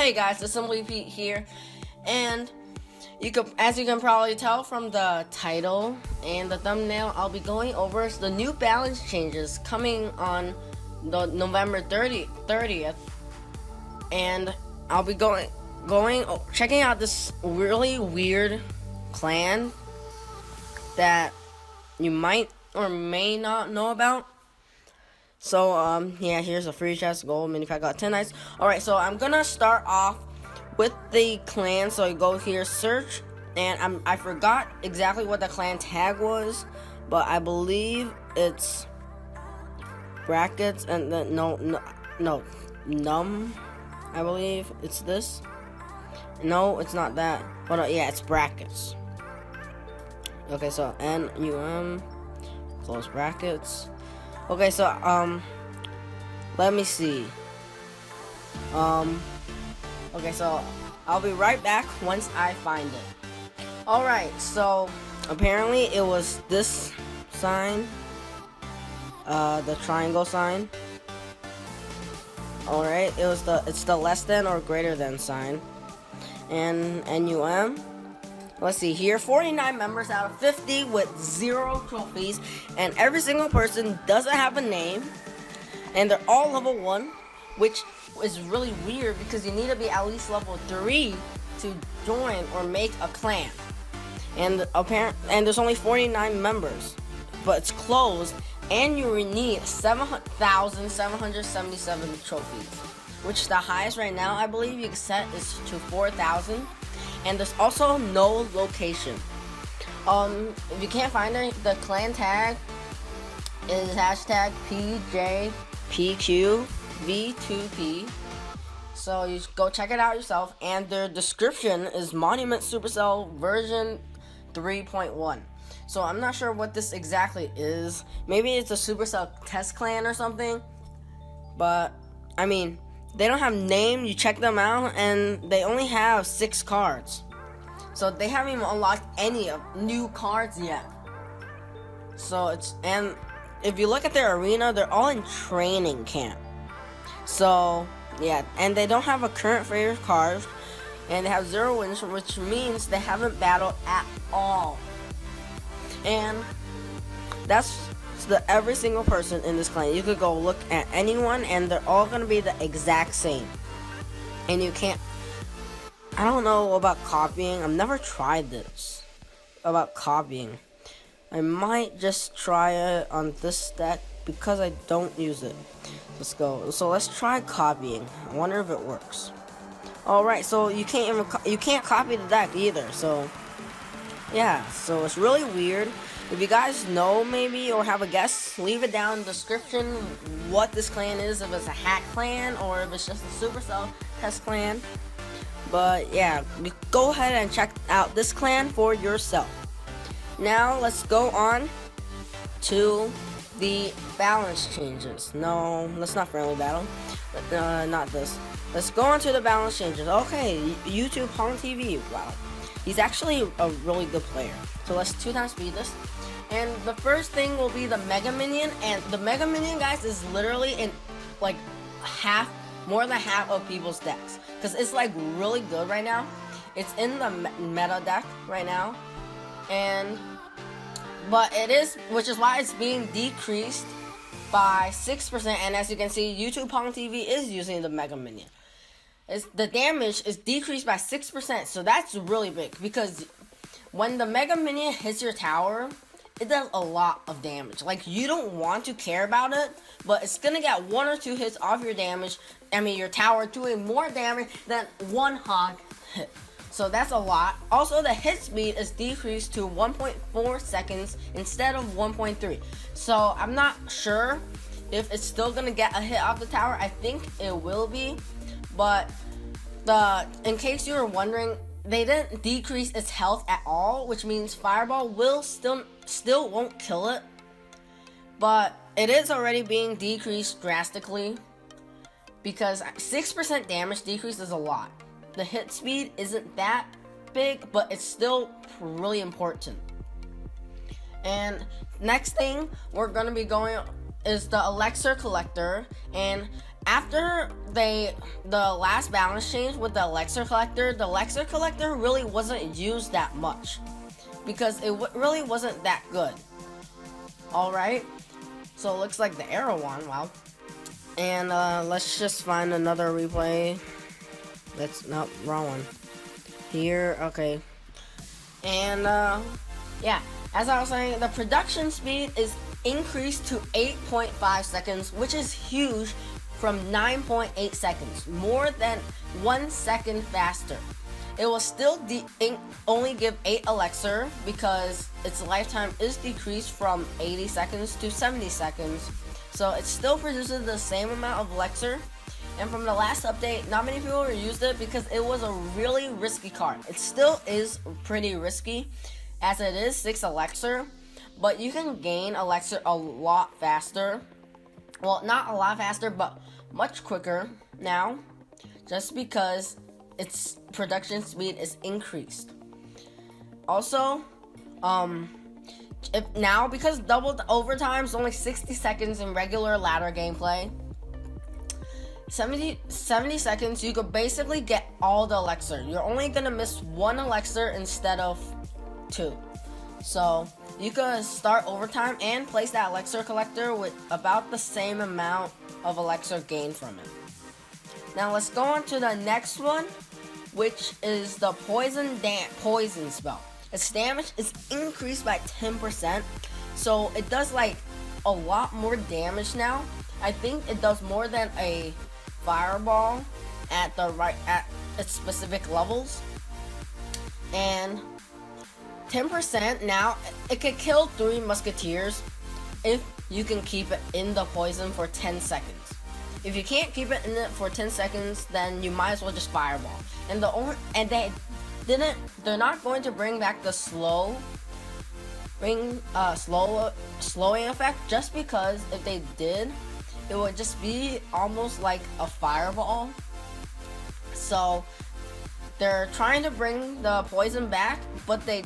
Hey guys, it's Simply Pete here, and as you can probably tell from the title and the thumbnail, I'll be going over the new balance changes coming on the November 30th, and I'll be checking out this really weird clan that you might or may not know about. So, yeah, here's a free chest, gold, mini pack, got 10 nights. Alright, so I'm gonna start off with the clan. So you go here, search, and I forgot exactly what the clan tag was, but I believe it's brackets, and then, num, I believe it's this. No, it's not that. Hold on, yeah, it's brackets. Okay, so NUM, close brackets. Okay, so, let me see. Okay, so I'll be right back once I find it. Alright, so apparently it was this sign, the triangle sign. Alright, it's the less than or greater than sign. And NUM. Let's see here, 49 members out of 50 with 0 trophies, and every single person doesn't have a name, and they're all level 1, which is really weird because you need to be at least level 3 to join or make a clan. And there's only 49 members, but it's closed, and you need 7,777 trophies, which the highest right now I believe you can set is to 4,000. And there's also no location. If you can't find it, the clan tag is hashtag PJPQV2P. So you go check it out yourself. And their description is Monument Supercell version 3.1. So I'm not sure what this exactly is. Maybe it's a Supercell test clan or something. But I mean, they don't have name. You check them out, and they only have 6 cards. So they haven't even unlocked any new cards yet. So and if you look at their arena, they're all in training camp. So yeah, and they don't have a current favorite card, and they have 0 wins, which means they haven't battled at all. And that's every single person in this clan. You could go look at anyone, and they're all gonna be the exact same. And you can't. I don't know about copying. I've never tried this about copying. I might just try it on this deck because I don't use it. Let's go. So let's try copying. I wonder if it works. All right. So you can't copy the deck either. So yeah. So it's really weird. If you guys know maybe or have a guess, leave it down in the description what this clan is, if it's a hack clan or if it's just a Supercell test clan. But yeah, go ahead and check out this clan for yourself. Now let's go on to the balance changes. No, that's not friendly battle. Not this. Let's go on to the balance changes. Okay, YouTube Home TV. Wow. He's actually a really good player. So let's 2x speed this. And the first thing will be the megaminion. And the megaminion, guys, is literally in like more than half of people's decks. Because it's like really good right now. It's in the meta deck right now. But it is, which is why it's being decreased by 6%. And as you can see, YouTube Pong TV is using the megaminion. The damage is decreased by 6%, so that's really big, because when the Mega Minion hits your tower, it does a lot of damage. Like, you don't want to care about it, but it's gonna get 1 or 2 hits off your your tower, doing more damage than 1 hog hit. So that's a lot. Also, the hit speed is decreased to 1.4 seconds instead of 1.3. So I'm not sure if it's still gonna get a hit off the tower. I think it will be. But in case you were wondering, they didn't decrease its health at all, which means Fireball will still won't kill it. But it is already being decreased drastically, because 6% damage decrease is a lot. The hit speed isn't that big, but it's still really important. And next thing we're gonna be going is the Elixir Collector, and after the last balance change with the elixir collector really wasn't used that much because it really wasn't that good. Alright, so it looks like the arrow one, wow. And let's just find another replay. That's not wrong one. Here, okay. And yeah, as I was saying, the production speed is increased to 8.5 seconds, which is huge, from 9.8 seconds, more than 1 second faster. It will still only give 8 elixir because its lifetime is decreased from 80 seconds to 70 seconds. So it still produces the same amount of elixir. And from the last update, not many people used it because it was a really risky card. It still is pretty risky, as it is 6 elixir, but you can gain elixir a lot faster. Well, not a lot faster, but much quicker now, just because its production speed is increased. Also, because doubled overtime is only 60 seconds in regular ladder gameplay, 70 seconds, you could basically get all the elixir. You're only gonna miss 1 elixir instead of 2. So you could start overtime and place that elixir collector with about the same amount of elixir gained from it. Now let's go on to the next one, which is the poison spell. Its damage is increased by 10%, so it does like a lot more damage now. I think it does more than a fireball at its specific levels. And 10% now, it could kill 3 musketeers if you can keep it in the poison for 10 seconds. If you can't keep it in it for 10 seconds, then you might as well just fireball. And they're not going to bring back the slowing effect, just because if they did, it would just be almost like a fireball. So they're trying to bring the poison back, but they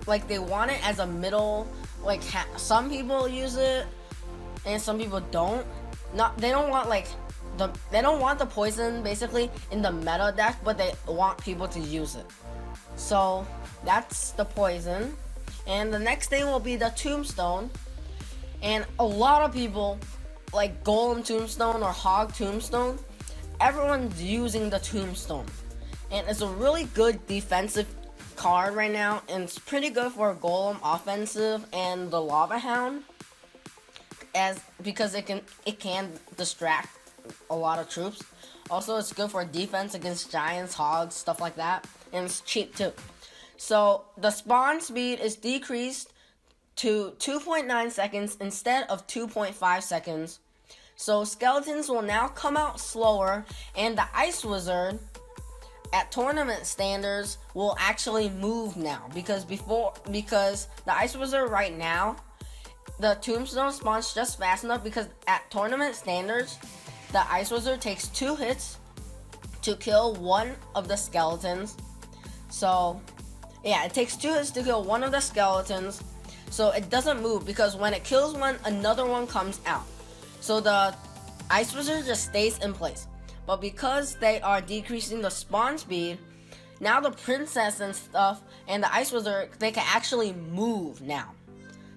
want it as a middle, like some people use it and some people don't. They don't want the poison basically in the meta deck, but they want people to use it. So that's the poison. And the next thing will be the tombstone. And a lot of people like golem tombstone or hog tombstone. Everyone's using the tombstone. And it's a really good defensive card right now, and it's pretty good for golem offensive and the lava hound, because it can distract a lot of troops. Also, it's good for defense against giants, hogs, stuff like that, and it's cheap too. So the spawn speed is decreased to 2.9 seconds instead of 2.5 seconds. So skeletons will now come out slower, and the ice wizard at tournament standards will actually move now, because the ice wizard right now, the tombstone spawns just fast enough, because at tournament standards the ice wizard takes 2 hits to kill 1 of the skeletons. So yeah, it takes 2 hits to kill 1 of the skeletons, so it doesn't move, because when it kills one, another one comes out. So the ice wizard just stays in place. But because they are decreasing the spawn speed, now the princess and stuff and the ice wizard, they can actually move now.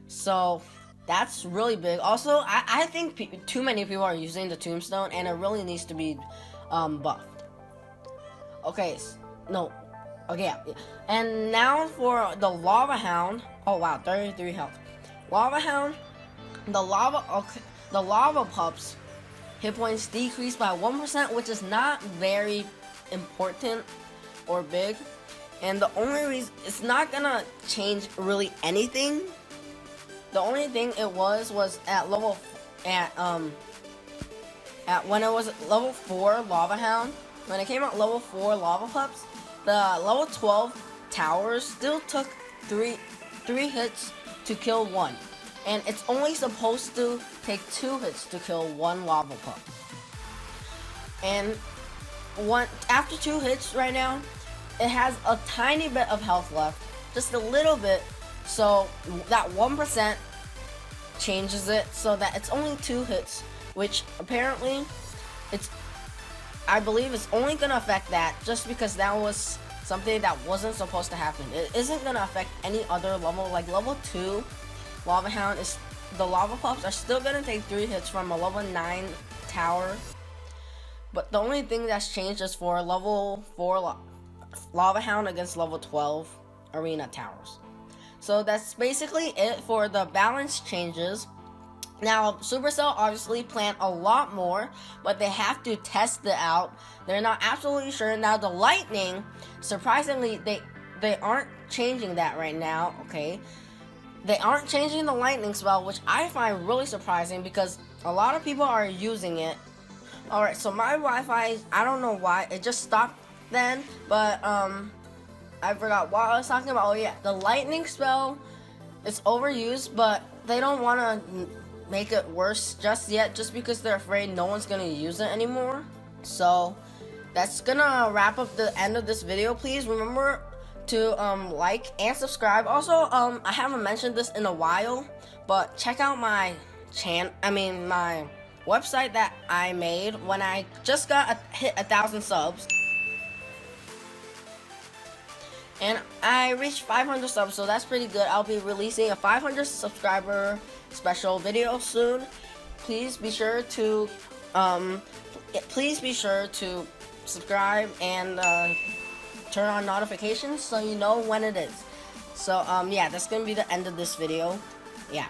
So that's really big. Also, I think too many people are using the tombstone, and it really needs to be buffed. Okay, yeah. And now for the lava hound. Oh wow, 33 health. Lava hound, the lava pups hit points decreased by 1%, which is not very important or big. And the only reason, it's not gonna change really anything. The only thing it was at when it was level 4 lava hound, when it came out level 4 lava pups, the level 12 towers still took 3 hits to kill 1. And it's only supposed to take 2 hits to kill 1 lava pup. And after 2 hits right now, it has a tiny bit of health left, just a little bit. So that 1% changes it so that it's only 2 hits, which apparently I believe it's only gonna affect that just because that was something that wasn't supposed to happen. It isn't gonna affect any other level. Like level 2 Lava Hound is, the lava pups are still gonna take 3 hits from a level 9 tower. But the only thing that's changed is for level 4 Lava Hound against level 12 arena towers. So that's basically it for the balance changes. Now, Supercell obviously planned a lot more, but they have to test it out. They're not absolutely sure. Now, the lightning, surprisingly, they aren't changing that right now, okay? They aren't changing the lightning spell, which I find really surprising because a lot of people are using it. Alright, so my Wi-Fi, I don't know why, it just stopped then, but, I forgot what I was talking about. Oh yeah, the lightning spell, it's overused, but they don't want to make it worse just yet, just because they're afraid no one's gonna use it anymore. So that's gonna wrap up the end of this video. Please remember to like and subscribe. Also, I haven't mentioned this in a while, but check out my my website that I made when I just hit 1,000 subs. And I reached 500 subs, so that's pretty good. I'll be releasing a 500 subscriber special video soon. Please be sure to subscribe and turn on notifications so you know when it is. So yeah, that's gonna be the end of this video. Yeah.